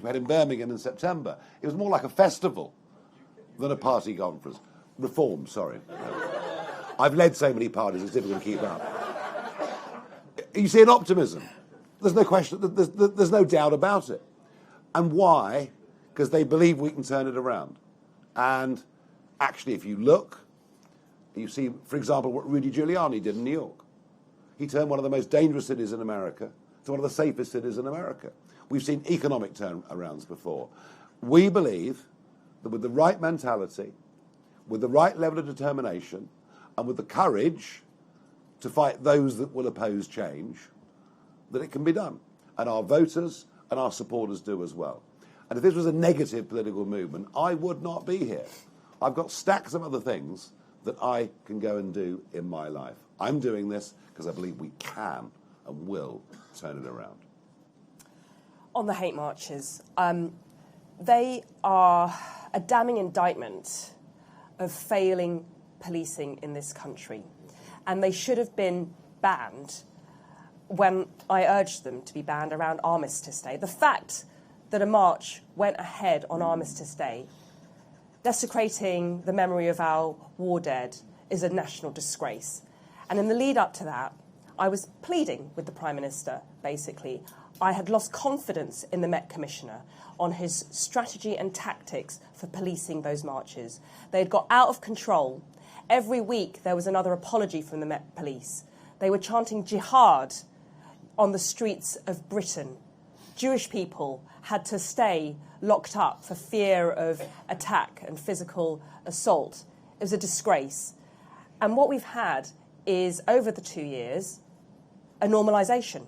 we had in Birmingham in September. It was more like a festival than a party conference. Reform, sorry. I've led so many parties, it's difficult to keep up. You see an optimism. There's no question, there's no doubt about it. And why? Because they believe we can turn it around. And actually, if you look, you see, for example, what Rudy Giuliani did in New York. He turned one of the most dangerous cities in America to one of the safest cities in America. We've seen economic turnarounds before. We believe that with the right mentality, with the right level of determination, and with the courage to fight those that will oppose change, that it can be done. And our voters and our supporters do as well. And if this was a negative political movement, I would not be here. I've got stacks of other things that I can go and do in my life. I'm doing this because I believe we can and will turn it around. On the hate marches, they are a damning indictment of failing policing in this country. And they should have been banned when I urged them to be banned around Armistice Day. The fact that a march went ahead on Armistice Day, desecrating the memory of our war dead, is a national disgrace. And in the lead up to that, I was pleading with the Prime Minister, basically. I had lost confidence in the Met Commissioner on his strategy and tactics for policing those marches. They had got out of control. Every week there was another apology from the Met Police. They were chanting jihad on the streets of Britain. Jewish people had to stay locked up for fear of attack and physical assault. It was a disgrace. And what we've had is, over the 2 years, a normalisation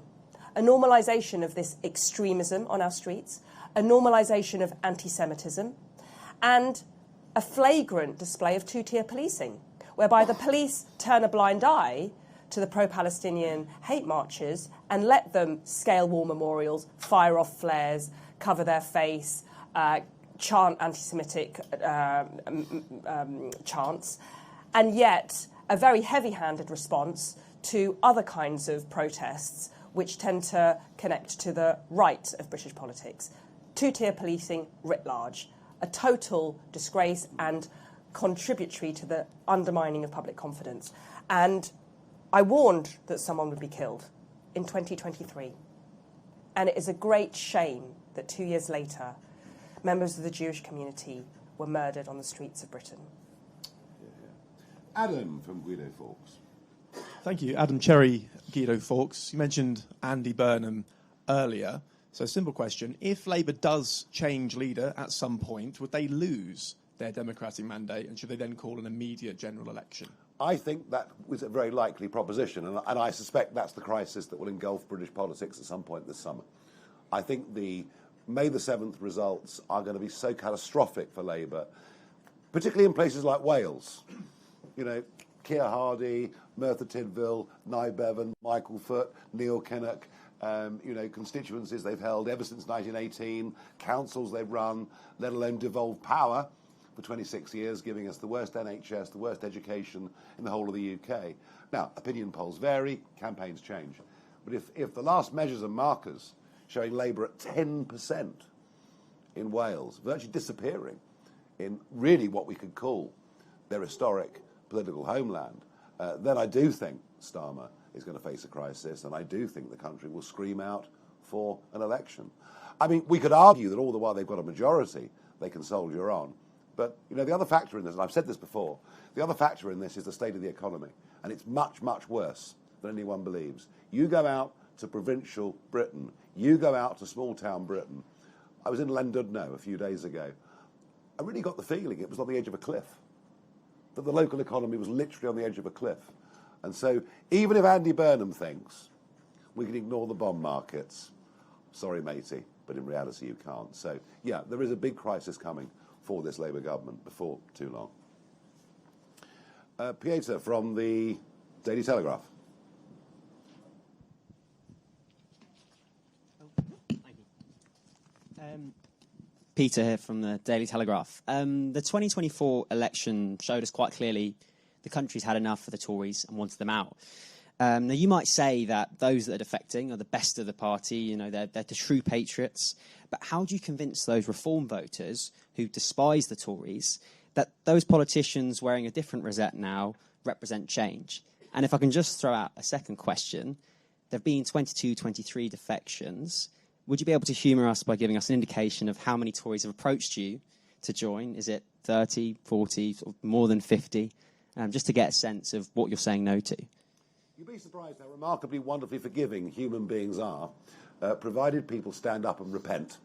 of this extremism on our streets, a normalisation of anti-Semitism, and a flagrant display of two-tier policing, whereby the police turn a blind eye to the pro-Palestinian hate marches and let them scale war memorials, fire off flares, cover their face, chant anti-Semitic chants, and yet a very heavy-handed response to other kinds of protests which tend to connect to the right of British politics. Two-tier policing writ large, a total disgrace and contributory to the undermining of public confidence. And I warned that someone would be killed in 2023. And it is a great shame that 2 years later, members of the Jewish community were murdered on the streets of Britain. Adam from Guido Fawkes. Thank you. Adam Cherry, Guido Fawkes. You mentioned Andy Burnham earlier. So simple question. If Labour does change leader at some point, would they lose their democratic mandate, and should they then call an immediate general election? I think that was a very likely proposition, and I suspect that's the crisis that will engulf British politics at some point this summer. I think the May the 7th results are going to be so catastrophic for Labour, particularly in places like Wales. You know, Keir Hardie, Merthyr Tydfil, Nye Bevan, Michael Foot, Neil Kinnock, constituencies they've held ever since 1918, councils they've run, let alone devolved power for 26 years, giving us the worst NHS, the worst education in the whole of the UK. Now, opinion polls vary, campaigns change. But if the last measures and markers showing Labour at 10% in Wales, virtually disappearing in really what we could call their historic political homeland, then I do think Starmer is going to face a crisis, and I do think the country will scream out for an election. I mean, we could argue that all the while they've got a majority, they can soldier on. But, the other factor in this, and I've said this before, the other factor in this is the state of the economy. And it's much, much worse than anyone believes. You go out to provincial Britain, you go out to small-town Britain. I was in Llandudno a few days ago. I really got the feeling it was on the edge of a cliff, that the local economy was literally on the edge of a cliff. And so even if Andy Burnham thinks we can ignore the bond markets, sorry, matey, but in reality you can't. So, yeah, there is a big crisis coming for this Labour government before too long. Pieter from the Daily Telegraph. Thank you. Peter here from the Daily Telegraph. The 2024 election showed us quite clearly the country's had enough for the Tories and wanted them out. Now, you might say that those that are defecting are the best of the party, you know, they're the true patriots. But how do you convince those reform voters who despise the Tories that those politicians wearing a different rosette now represent change? And if I can just throw out a second question, there have been 22, 23 defections. Would you be able to humour us by giving us an indication of how many Tories have approached you to join? Is it 30, 40, sort of more than 50? Just to get a sense of what you're saying no to. You'd be surprised how remarkably, wonderfully forgiving human beings are, provided people stand up and repent.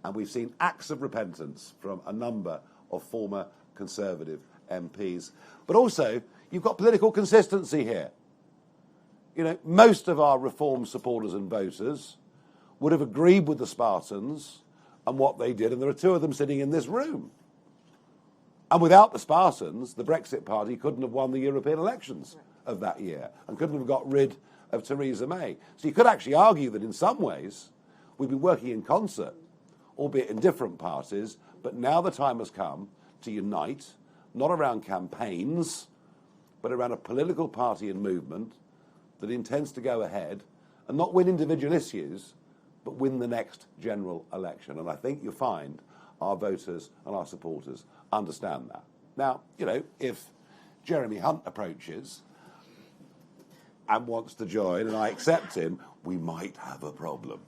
And we've seen acts of repentance from a number of former Conservative MPs. But also, you've got political consistency here. You know, most of our reform supporters and voters would have agreed with the Spartans and what they did, and there are two of them sitting in this room. And without the Spartans, the Brexit Party couldn't have won the European elections of that year and couldn't have got rid of Theresa May. So you could actually argue that in some ways we've been working in concert, albeit in different parties, but now the time has come to unite, not around campaigns, but around a political party and movement that intends to go ahead and not win individual issues, but win the next general election. And I think you'll find our voters and our supporters understand that. Now, you know, if Jeremy Hunt approaches and wants to join and I accept him, we might have a problem.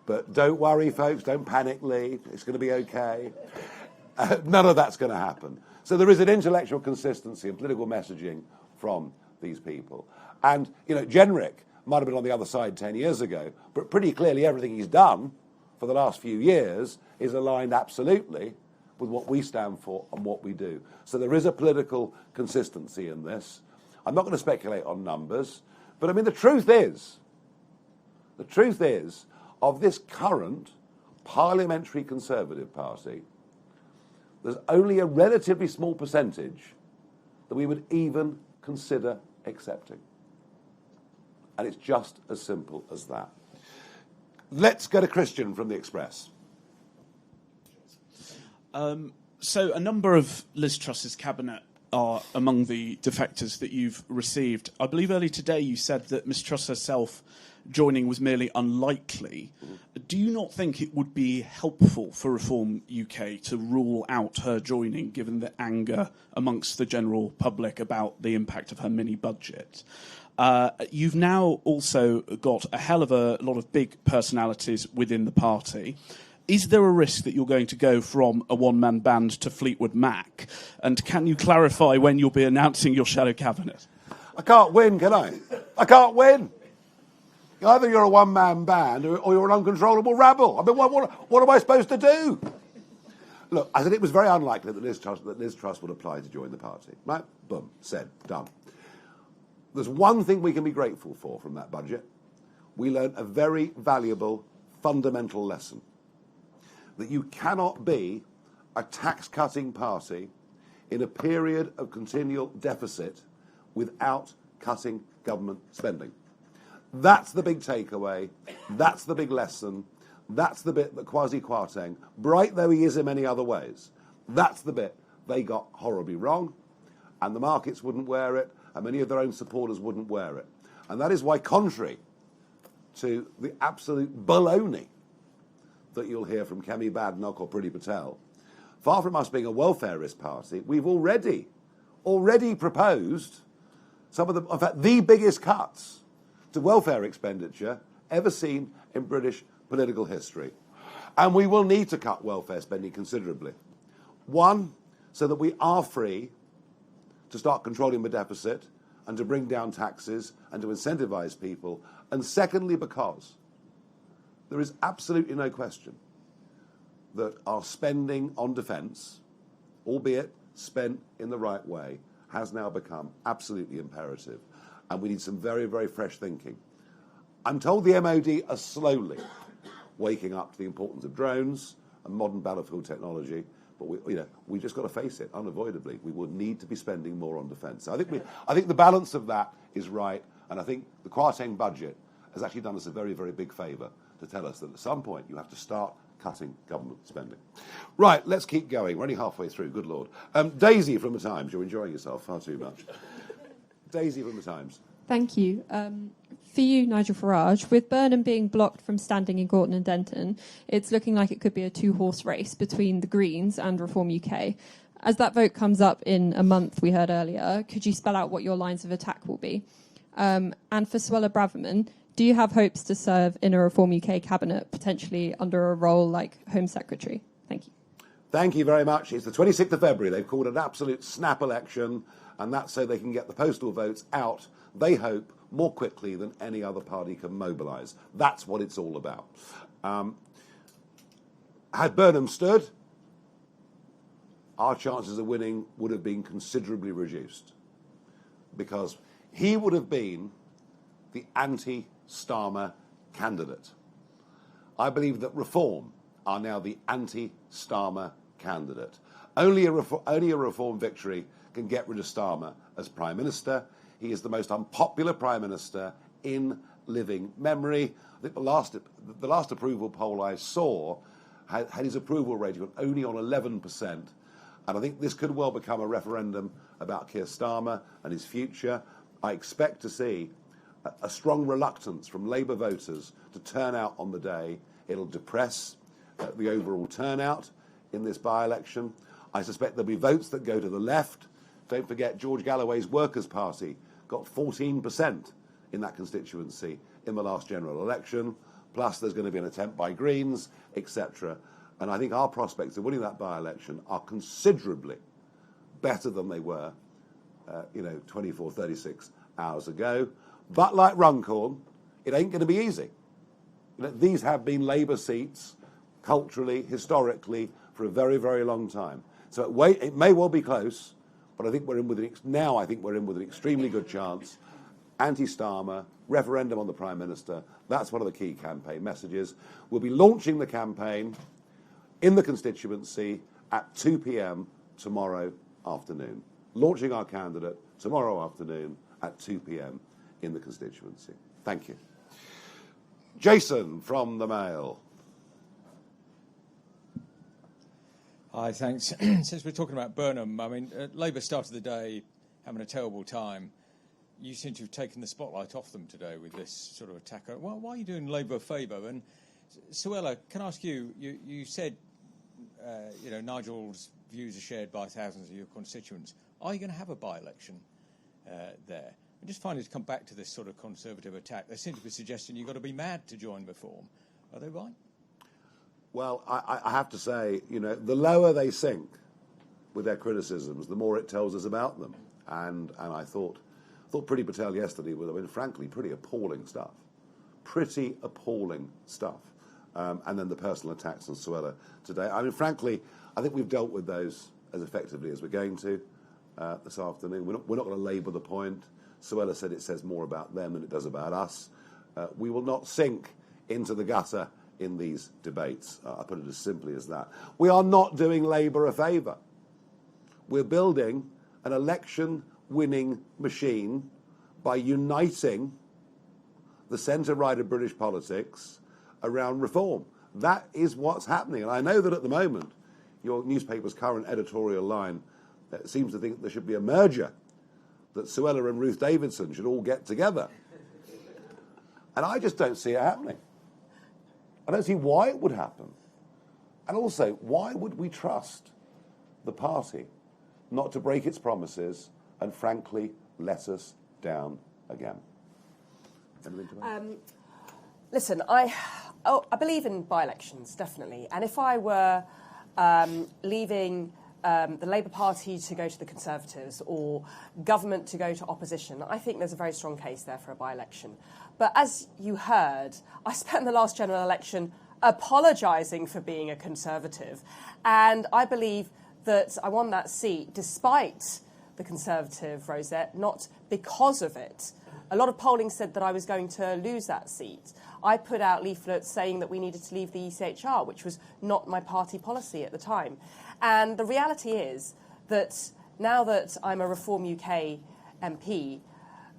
But don't worry, folks, don't panic, Lee. It's going to be okay. None of that's going to happen. So there is an intellectual consistency and political messaging from these people. And, you know, Jenrick might have been on the other side 10 years ago, but pretty clearly everything he's done for the last few years is aligned absolutely with what we stand for and what we do. So there is a political consistency in this. I'm not going to speculate on numbers, but I mean, the truth is, of this current parliamentary Conservative Party, there's only a relatively small percentage that we would even consider accepting. And it's just as simple as that. Let's go to Christian from the Express. So a number of Liz Truss's cabinet are among the defectors that you've received. I believe earlier today you said that Ms Truss herself joining was merely unlikely. Do you not think it would be helpful for Reform UK to rule out her joining, given the anger amongst the general public about the impact of her mini-budget? You've now also got a hell of a lot of big personalities within the party. Is there a risk that you're going to go from a one-man band to Fleetwood Mac? And can you clarify when you'll be announcing your shadow cabinet? I can't win, can I? I can't win. Either you're a one-man band or you're an uncontrollable rabble. I mean, what am I supposed to do? Look, I said it was very unlikely that Liz Truss would apply to join the party. Right? Boom. Said. Done. There's one thing we can be grateful for from that budget. We learned a very valuable, fundamental lesson. That you cannot be a tax-cutting party in a period of continual deficit without cutting government spending. That's the big takeaway. That's the big lesson. That's the bit that Kwasi Kwarteng, bright though he is in many other ways, that's the bit they got horribly wrong, and the markets wouldn't wear it, and many of their own supporters wouldn't wear it. And that is why, contrary to the absolute baloney that you'll hear from Kemi Badnoch or Priti Patel, far from us being a welfarist party, we've already proposed some of the, in fact, the biggest cuts to welfare expenditure ever seen in British political history. And we will need to cut welfare spending considerably. One, so that we are free to start controlling the deficit and to bring down taxes and to incentivise people. And secondly, because there is absolutely no question that our spending on defence, albeit spent in the right way, has now become absolutely imperative. And we need some very, very fresh thinking. I'm told the MOD are slowly waking up to the importance of drones and modern battlefield technology, but we just got to face it unavoidably. We will need to be spending more on defence. So I think the balance of that is right, and I think the Kwarteng budget has actually done us a very, very big favour to tell us that at some point you have to start cutting government spending. Right, let's keep going. We're only halfway through, good Lord. Daisy from The Times, you're enjoying yourself far too much. Daisy from The Times. Thank you. For you, Nigel Farage, with Burnham being blocked from standing in Gorton and Denton, it's looking like it could be a two-horse race between the Greens and Reform UK. As that vote comes up in a month, we heard earlier, could you spell out what your lines of attack will be? And for Suella Braverman, do you have hopes to serve in a Reform UK cabinet, potentially under a role like Home Secretary? Thank you. Thank you very much. It's the 26th of February. They've called an absolute snap election, and that's so they can get the postal votes out, they hope, more quickly than any other party can mobilise. That's what it's all about. Had Burnham stood, our chances of winning would have been considerably reduced, because he would have been the anti-Starmer candidate. I believe that Reform are now the anti-Starmer candidate. Only a Reform victory can get rid of Starmer as Prime Minister. He is the most unpopular Prime Minister in living memory. I think the last approval poll I saw had his approval rating only on 11%. And I think this could well become a referendum about Keir Starmer and his future. I expect to see a strong reluctance from Labour voters to turn out on the day. It'll depress the overall turnout in this by-election. I suspect there'll be votes that go to the left. Don't forget George Galloway's Workers' Party got 14% in that constituency in the last general election. Plus there's going to be an attempt by Greens, etc. And I think our prospects of winning that by-election are considerably better than they were 24, 36 hours ago. But like Runcorn, it ain't going to be easy. These have been Labour seats, culturally, historically, for a very, very long time. So it may well be close, but I think we're in with an extremely good chance. Anti-Starmer, referendum on the Prime Minister, that's one of the key campaign messages. We'll be launching the campaign in the constituency at 2 p.m. tomorrow afternoon. Launching our candidate tomorrow afternoon at 2 p.m. in the constituency. Thank you. Jason from the Mail. Hi, thanks. Since we're talking about Burnham, I mean, Labour started the day having a terrible time. You seem to have taken the spotlight off them today with this sort of attack. Why are you doing Labour a favour? And Suella, can I ask you, you said, Nigel's views are shared by thousands of your constituents. Are you going to have a by-election there? I just find it to come back to this sort of Conservative attack. They seem to be suggesting you've got to be mad to join Reform. Are they right? Well, I have to say, the lower they sink with their criticisms, the more it tells us about them. And I thought Priti Patel yesterday was, frankly, pretty appalling stuff. Pretty appalling stuff. And then the personal attacks on Suella today. Frankly, I think we've dealt with those as effectively as we're going to this afternoon. We're not going to labour the point. Suella said it says more about them than it does about us. We will not sink into the gutter in these debates. I put it as simply as that. We are not doing Labour a favour. We're building an election-winning machine by uniting the centre-right of British politics around Reform. That is what's happening. And I know that at the moment, your newspaper's current editorial line seems to think there should be a merger, that Suella and Ruth Davidson should all get together. And I just don't see it happening. I don't see why it would happen. And also, why would we trust the party not to break its promises and, frankly, let us down again? Anything to add? Listen, I believe in by-elections, definitely. And if I were leaving the Labour Party to go to the Conservatives or government to go to opposition, I think there's a very strong case there for a by-election. But as you heard, I spent the last general election apologising for being a Conservative. And I believe that I won that seat despite the Conservative rosette, not because of it. A lot of polling said that I was going to lose that seat. I put out leaflets saying that we needed to leave the ECHR, which was not my party policy at the time. And the reality is that now that I'm a Reform UK MP,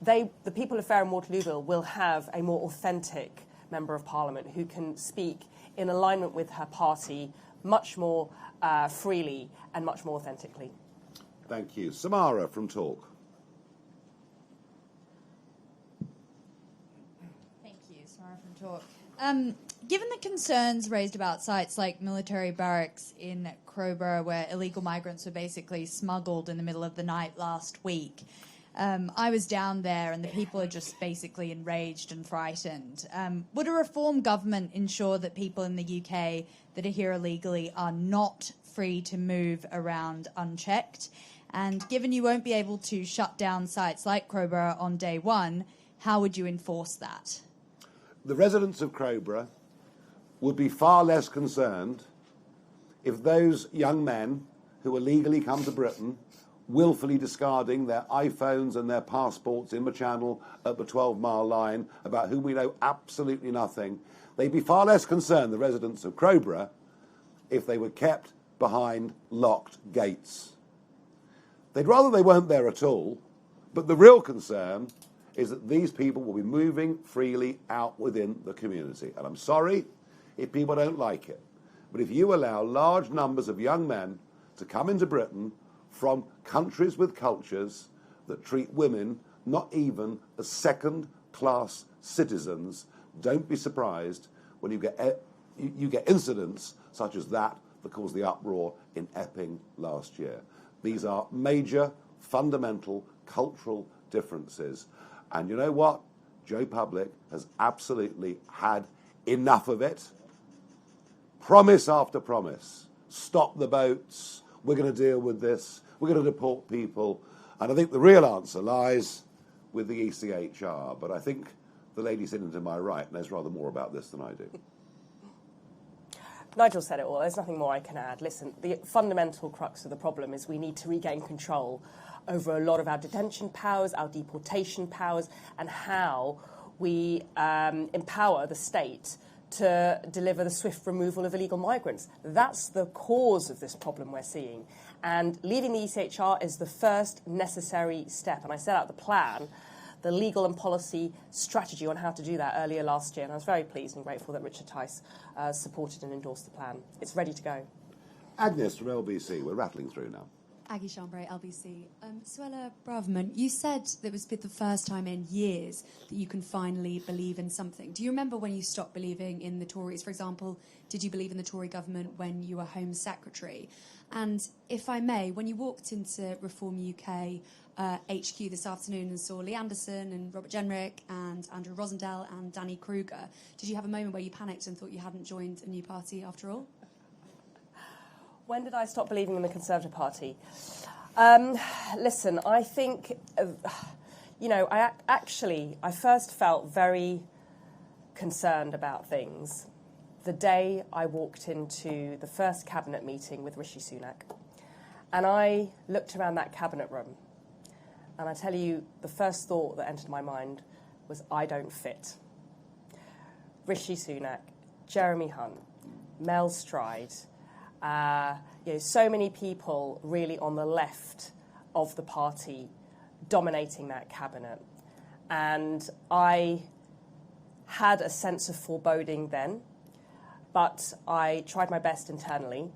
the people of Fareham Waterlooville will have a more authentic Member of Parliament who can speak in alignment with her party much more freely and much more authentically. Thank you. Samara from Talk. talk. Given the concerns raised about sites like military barracks in Crowborough, where illegal migrants were basically smuggled in the middle of the night last week, I was down there and the people are just basically enraged and frightened. Would a reform government ensure that people in the UK that are here illegally are not free to move around unchecked? And given you won't be able to shut down sites like Crowborough on day one, how would you enforce that? The residents of Crowborough would be far less concerned if those young men who illegally come to Britain, willfully discarding their iPhones and their passports in the Channel at the 12-mile line, about whom we know absolutely nothing, they'd be far less concerned, the residents of Crowborough, if they were kept behind locked gates. They'd rather they weren't there at all, but the real concern is that these people will be moving freely out within the community. And I'm sorry if people don't like it, but if you allow large numbers of young men to come into Britain from countries with cultures that treat women not even as second-class citizens, don't be surprised when you get incidents such as that caused the uproar in Epping last year. These are major, fundamental, cultural differences. And you know what? Joe Public has absolutely had enough of it. Promise after promise. Stop the boats. We're going to deal with this. We're going to deport people. And I think the real answer lies with the ECHR. But I think the lady sitting to my right knows rather more about this than I do. Nigel said it all. There's nothing more I can add. Listen, the fundamental crux of the problem is we need to regain control over a lot of our detention powers, our deportation powers, and how we empower the state to deliver the swift removal of illegal migrants. That's the cause of this problem we're seeing. And leaving the ECHR is the first necessary step. And I set out the plan, the legal and policy strategy on how to do that earlier last year. And I was very pleased and grateful that Richard Tice supported and endorsed the plan. It's ready to go. Agnes from LBC, we're rattling through now. Aggie Chambray, LBC. Suella Braverman, you said that it was the first time in years that you can finally believe in something. Do you remember when you stopped believing in the Tories? For example, did you believe in the Tory government when you were Home Secretary? And if I may, when you walked into Reform UK HQ this afternoon and saw Lee Anderson and Robert Jenrick and Andrew Rosendale and Danny Kruger, did you have a moment where you panicked and thought you hadn't joined a new party after all? When did I stop believing in the Conservative Party? Listen, I think, I first felt very concerned about things the day I walked into the first cabinet meeting with Rishi Sunak. And I looked around that cabinet room, and I tell you, the first thought that entered my mind was, I don't fit. Rishi Sunak, Jeremy Hunt, Mel Stride, so many people really on the left of the party dominating that cabinet. And I had a sense of foreboding then, but I tried my best internally,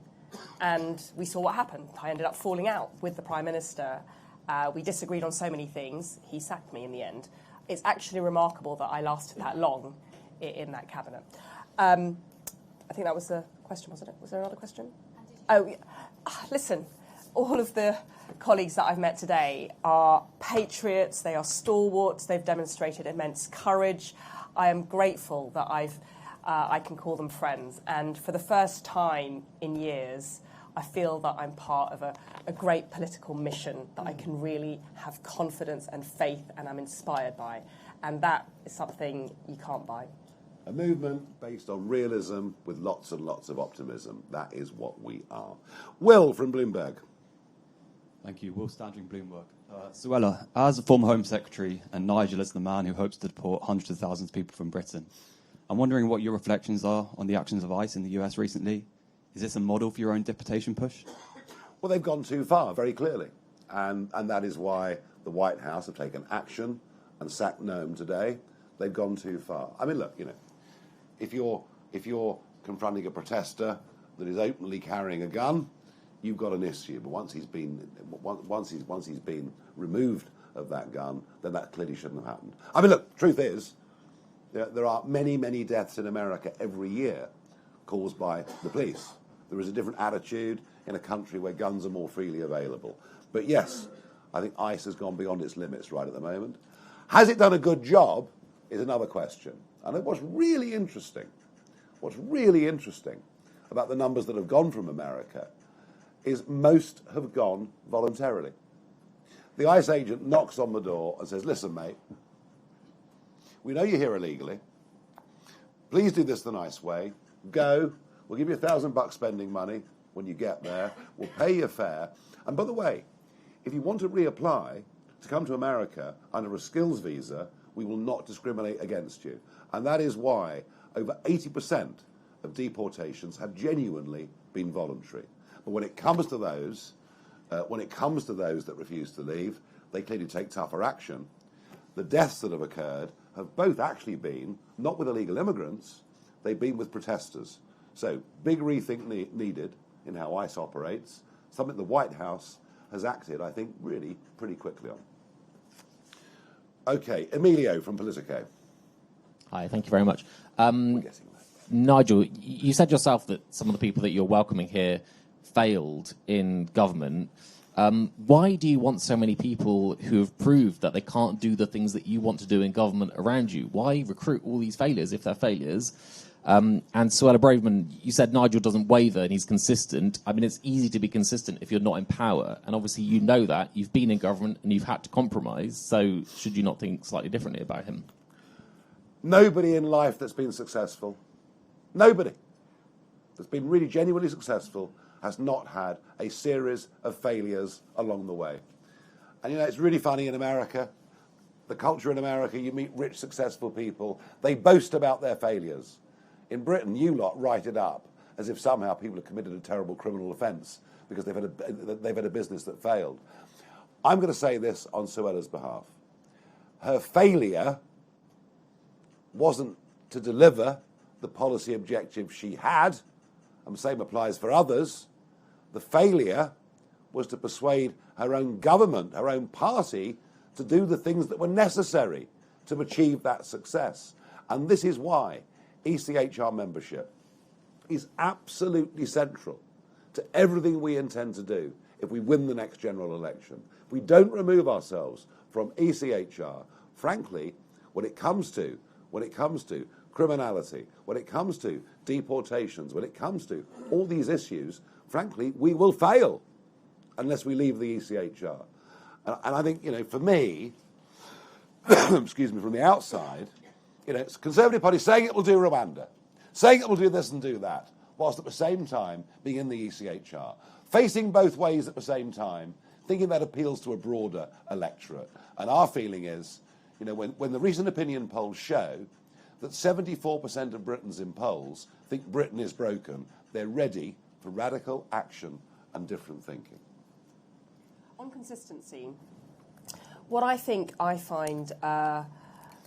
and we saw what happened. I ended up falling out with the Prime Minister. We disagreed on so many things. He sacked me in the end. It's actually remarkable that I lasted that long in that cabinet. I think that was the question, wasn't it? Was there another question? Listen, all of the colleagues that I've met today are patriots, they are stalwarts, they've demonstrated immense courage. I am grateful that I can call them friends. And for the first time in years, I feel that I'm part of a great political mission that I can really have confidence and faith and I'm inspired by. And that is something you can't buy. A movement based on realism with lots and lots of optimism. That is what we are. Will from Bloomberg. Thank you. Will Standring, Bloomberg. Suella, as a former Home Secretary and Nigel as the man who hopes to deport hundreds of thousands of people from Britain, I'm wondering what your reflections are on the actions of ICE in the US recently. Is this a model for your own deportation push? Well, they've gone too far, very clearly. And that is why the White House have taken action and sacked Noam today. They've gone too far. I mean, look, if you're confronting a protester that is openly carrying a gun, you've got an issue. But once he's been removed of that gun, then that clearly shouldn't have happened. I mean, look, truth is, There are many, many deaths in America every year caused by the police. There is a different attitude in a country where guns are more freely available. But yes, I think ICE has gone beyond its limits right at the moment. Has it done a good job is another question. And what's really interesting about the numbers that have gone from America is most have gone voluntarily. The ICE agent knocks on the door and says, listen, mate, we know you're here illegally. Please do this the nice way. Go. We'll give you $1,000 spending money when you get there. We'll pay your fare. And by the way, if you want to reapply to come to America under a skills visa, we will not discriminate against you. And that is why over 80% of deportations have genuinely been voluntary. But when it comes to those, that refuse to leave, they clearly take tougher action. The deaths that have occurred have both actually been not with illegal immigrants, they've been with protesters. So big rethink needed in how ICE operates, something the White House has acted, I think, really pretty quickly on. Okay, Emilio from Politico. Hi, thank you very much. Nigel, you said yourself that some of the people that you're welcoming here failed in government. Why do you want so many people who have proved that they can't do the things that you want to do in government around you? Why recruit all these failures if they're failures? And Suella Braverman, you said Nigel doesn't waver and he's consistent. I mean, it's easy to be consistent if you're not in power. And obviously you know that. You've been in government and you've had to compromise. So should you not think slightly differently about him? Nobody in life that's been successful, nobody that's been really genuinely successful has not had a series of failures along the way. And, you know, it's really funny in America, the culture in America, you meet rich, successful people, they boast about their failures. In Britain, you lot write it up as if somehow people have committed a terrible criminal offence because they've had a business that failed. I'm going to say this on Suella's behalf. Her failure wasn't to deliver the policy objective she had, and the same applies for others. The failure was to persuade her own government, her own party, to do the things that were necessary to achieve that success. And this is why ECHR membership is absolutely central to everything we intend to do if we win the next general election. If we don't remove ourselves from ECHR, frankly, when it comes to criminality, when it comes to deportations, when it comes to all these issues, frankly, we will fail unless we leave the ECHR. And I think, you know, for me, excuse me, from the outside, you know, it's the Conservative Party saying it will do Rwanda, saying it will do this and do that, whilst at the same time being in the ECHR, facing both ways at the same time, thinking that appeals to a broader electorate. And our feeling is, you know, when the recent opinion polls show that 74% of Britons in polls think Britain is broken, they're ready for radical action and different thinking. On consistency, what I find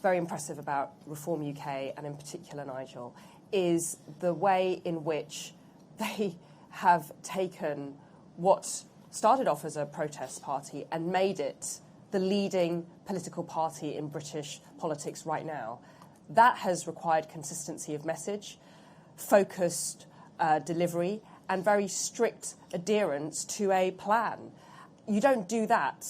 very impressive about Reform UK, and in particular Nigel, is the way in which they have taken what started off as a protest party and made it the leading political party in British politics right now. That has required consistency of message, focused delivery, and very strict adherence to a plan. You don't do that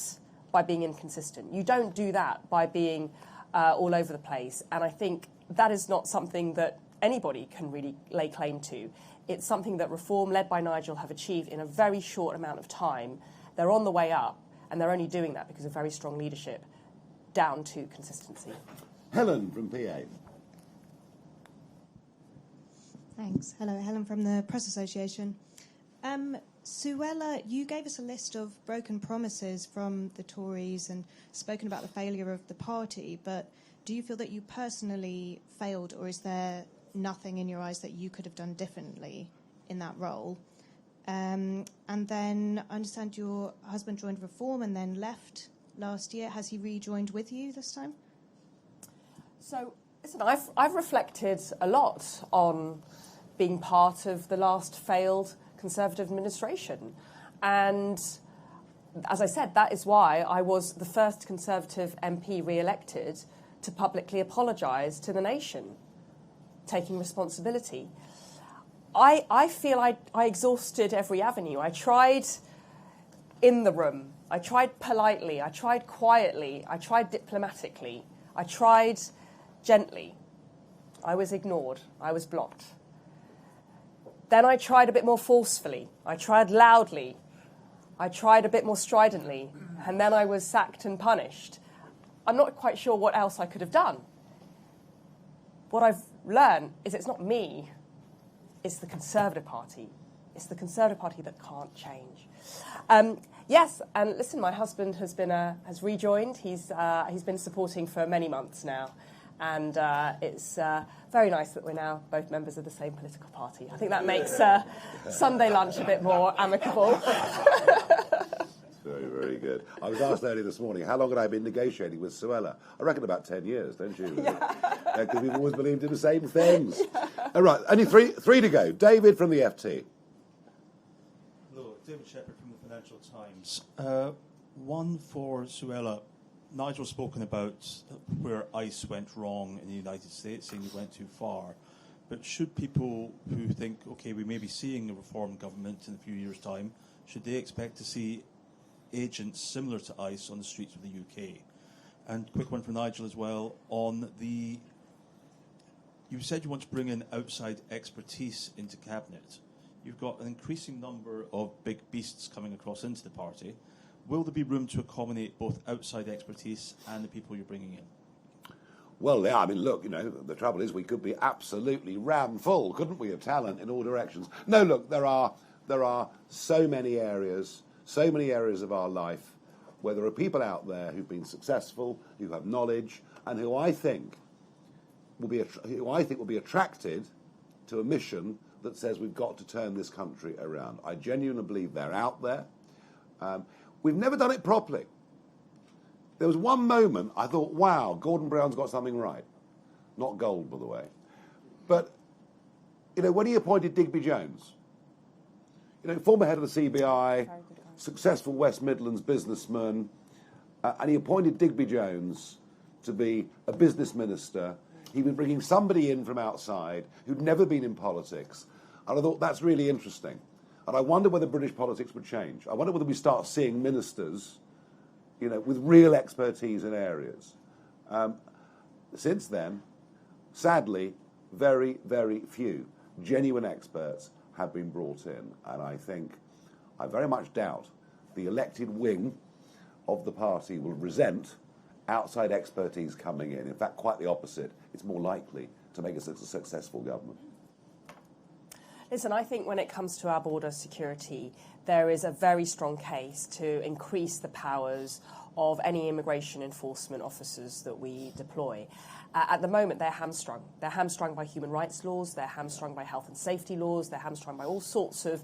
by being inconsistent. You don't do that by being all over the place. And I think that is not something that anybody can really lay claim to. It's something that Reform, led by Nigel, have achieved in a very short amount of time. They're on the way up, and they're only doing that because of very strong leadership down to consistency. Helen from PA. Thanks. Hello, Helen from the Press Association. Suella, you gave us a list of broken promises from the Tories and spoken about the failure of the party, but do you feel that you personally failed, or is there nothing in your eyes that you could have done differently in that role? And then I understand your husband joined Reform and then left last year. Has he rejoined with you this time? So, listen, I've reflected a lot on being part of the last failed Conservative administration. And as I said, that is why I was the first Conservative MP re-elected to publicly apologise to the nation, taking responsibility. I feel I exhausted every avenue. I tried in the room, I tried politely, I tried quietly, I tried diplomatically, I tried gently. I was ignored, I was blocked. Then I tried a bit more forcefully, I tried loudly, I tried a bit more stridently, and then I was sacked and punished. I'm not quite sure what else I could have done. What I've learned is it's not me, it's the Conservative Party. It's the Conservative Party that can't change. Yes, and listen, my husband has rejoined. He's been supporting for many months now, and it's very nice that we're now both members of the same political party. I think that makes Sunday lunch a bit more amicable. Very, very good. I was asked earlier this morning, how long had I been negotiating with Suella? I reckon about 10 years, don't you? Because we've always believed in the same things. Yeah. All right, only three to go. David from the FT. Hello, David Shepherd from the Financial Times. One for Suella. Nigel's spoken about where ICE went wrong in the United States, saying they went too far. But should people who think, OK, we may be seeing a reformed government in a few years' time, should they expect to see agents similar to ICE on the streets of the UK? And quick one for Nigel as well, on the... You said you want to bring in outside expertise into Cabinet. You've got an increasing number of big beasts coming across into the party. Will there be room to accommodate both outside expertise and the people you're bringing in? Well, yeah, I mean, look, you know, the trouble is we could be absolutely ram full, couldn't we, of talent in all directions. No, look, there are so many areas of our life where there are people out there who've been successful, who have knowledge, and who I think will be attracted to a mission that says we've got to turn this country around. I genuinely believe they're out there. We've never done it properly. There was one moment I thought, wow, Gordon Brown's got something right. Not gold, by the way. But, you know, when he appointed Digby Jones, you know, former head of the CBI, successful West Midlands businessman, and he appointed Digby Jones to be a business minister. He was bringing somebody in from outside who'd never been in politics. And I thought, that's really interesting. And I wonder whether British politics would change. I wonder whether we start seeing ministers, you know, with real expertise in areas. Since then, sadly, very, very few genuine experts have been brought in. And I very much doubt the elected wing of the party will resent outside expertise coming in. In fact, quite the opposite. It's more likely to make us a successful government. Listen, I think when it comes to our border security, there is a very strong case to increase the powers of any immigration enforcement officers that we deploy. At the moment, they're hamstrung. They're hamstrung by human rights laws, they're hamstrung by health and safety laws, they're hamstrung by all sorts of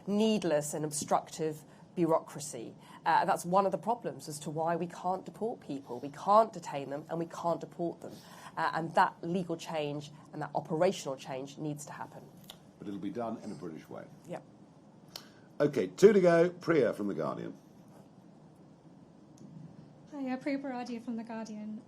needless and obstructive bureaucracy. That's one of the problems as to why we can't deport people. We can't detain them and we can't deport them. And that legal change and that operational change needs to happen. But it'll be done in a British way. Yep. OK, 2 to go. Priya from The Guardian. Hi, Priya Baradia from The Guardian.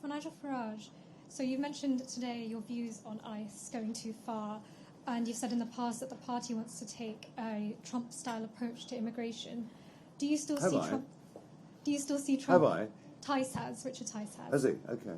For Nigel Farage, so you've mentioned today your views on ICE going too far, and you've said in the past that the party wants to take a Trump-style approach to immigration. Do you still see Trump? Do you still see Trump? Have I? Richard Tice has. Has he? OK.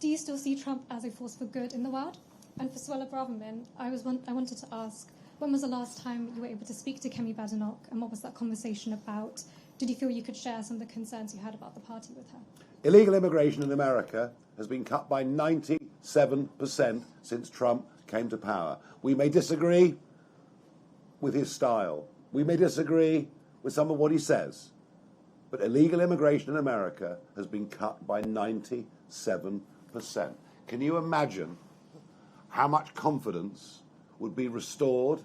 Do you still see Trump as a force for good in the world? And for Suella Braverman, I wanted to ask, when was the last time you were able to speak to Kemi Badenoch, and what was that conversation about? Did you feel you could share some of the concerns you had about the party with her? Illegal immigration in America has been cut by 97% since Trump came to power. We may disagree with his style. We may disagree with some of what he says. But illegal immigration in America has been cut by 97%. Can you imagine how much confidence would be restored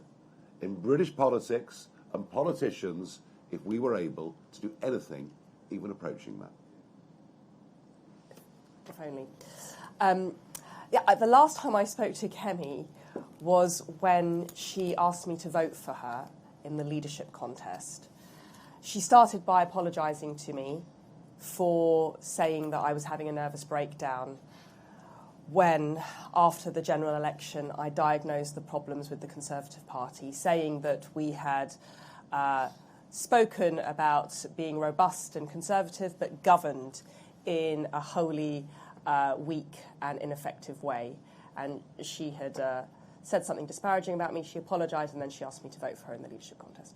in British politics and politicians if we were able to do anything even approaching that? If only. The last time I spoke to Kemi was when she asked me to vote for her in the leadership contest. She started by apologising to me for saying that I was having a nervous breakdown when, after the general election, I diagnosed the problems with the Conservative Party, saying that we had spoken about being robust and conservative, but governed in a wholly weak and ineffective way. And she had said something disparaging about me. She apologised, and then she asked me to vote for her in the leadership contest.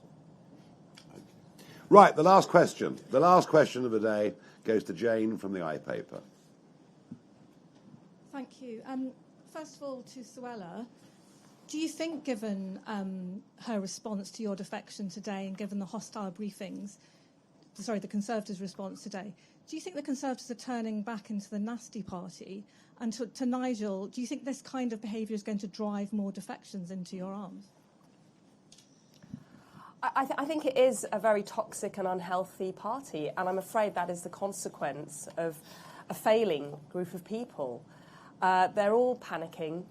Right, the last question. The last question of the day goes to Jane from the iPaper. Thank you. First of all, to Suella, do you think, given her response to your defection today and given the hostile briefings, the Conservatives' response today, do you think the Conservatives are turning back into the nasty party? And to Nigel, do you think this kind of behaviour is going to drive more defections into your arms? I think it is a very toxic and unhealthy party, and I'm afraid that is the consequence of a failing group of people. They're all panicking.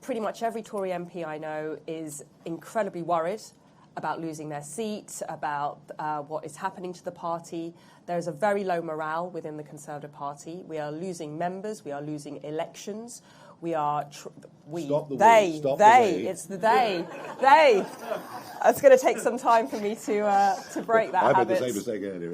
Pretty much every Tory MP I know is incredibly worried about losing their seat, about what is happening to the party. There is a very low morale within the Conservative Party. We are losing members. We are losing elections. We are... It's the they. They. It's going to take some time for me to break that habit. I made the same mistake earlier.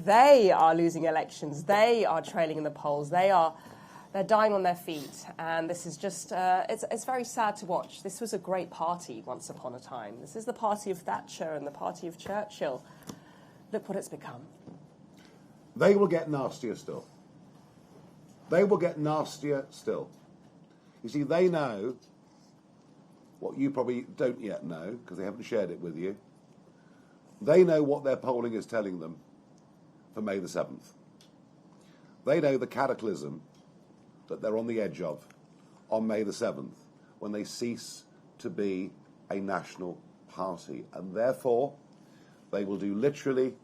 They are losing elections. They are trailing in the polls. They're dying on their feet, and this is just, it's very sad to watch. This was a great party once upon a time. This is the party of Thatcher and the party of Churchill. Look what it's become. They will get nastier still. They will get nastier still. You see, they know what you probably don't yet know, because they haven't shared it with you. They know what their polling is telling them for May the 7th. They know the cataclysm that they're on the edge of on May the 7th, when they cease to be a national party. And therefore, they will do literally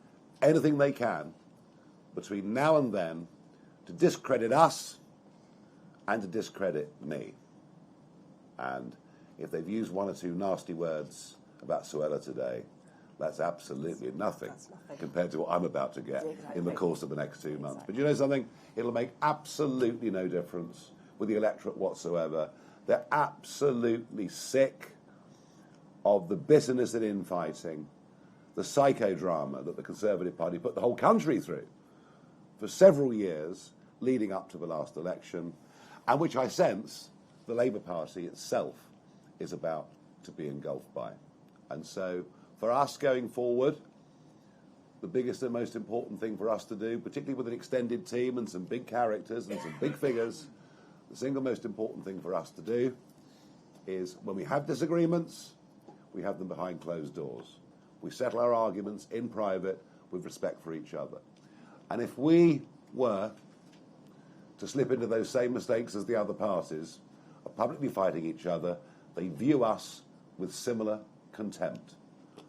anything they can between now and then to discredit us and to discredit me. And if they've used one or two nasty words about Suella today, that's absolutely nothing compared to what I'm about to get in the course of the next 2 months. But you know something? It'll make absolutely no difference with the electorate whatsoever. They're absolutely sick of the bitterness and infighting, the psychodrama that the Conservative Party put the whole country through for several years leading up to the last election, and which I sense the Labour Party itself is about to be engulfed by. And so, for us going forward, the biggest and most important thing for us to do, particularly with an extended team and some big characters and some big figures, the single most important thing for us to do is, when we have disagreements, we have them behind closed doors. We settle our arguments in private with respect for each other. And if we were to slip into those same mistakes as the other parties of publicly fighting each other, they view us with similar contempt,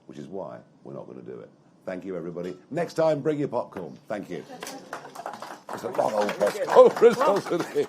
which is why we're not going to do it. Thank you, everybody. Next time, bring your popcorn. Thank you. It's a long old press conference, wasn't it?